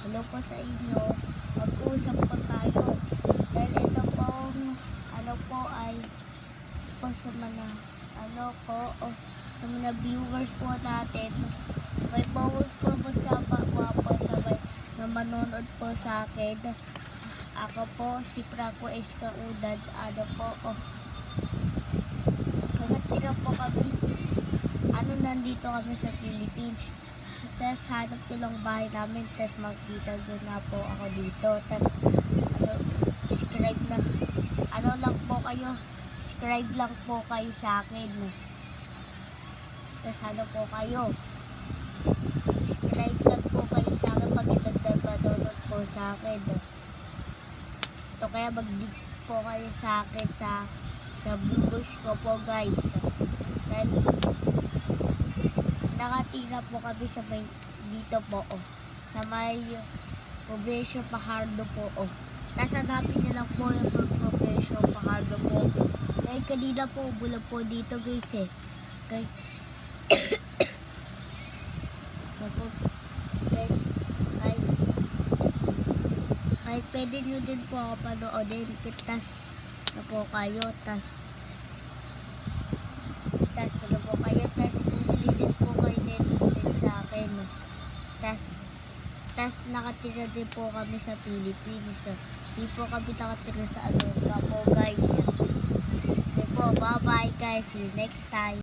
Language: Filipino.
Hello po sa inyo. Mag-uusap po tayo. Dahil ito pong ano po ay po sa mga sa mga viewers po natin. May bawal po sa po sabay na manonood po sa akin. Ako po si Franco Escaudad. Nagtira po kami. Nandito kami sa Philippines. Tapos hanap ko lang bahay namin. Tapos makita doon na po ako dito. Tapos subscribe na. Lang po kayo. Subscribe lang po kayo sa akin. Tapos po kayo. Subscribe lang po kayo sa akin pag nagdadaload po sa akin. Ito kaya mag-dig po kayo sa akin sa viewers ko po guys. Dahil nakatina po kami sa may dito po sa may Progresio Fajardo po Tapos hanapin nyo lang po yung Progresio Fajardo po. Kaya kanina po bulag po dito guys guys ay pwede nyo din po ako panoodin. Tas na po kayo. Tas ano po kayo. Tas din po kayo din sa akin. Tas nakatira din po kami sa Philippines. Hindi po kami nakatira sa Amerika po guys. Okay po, bye bye guys. See you next time.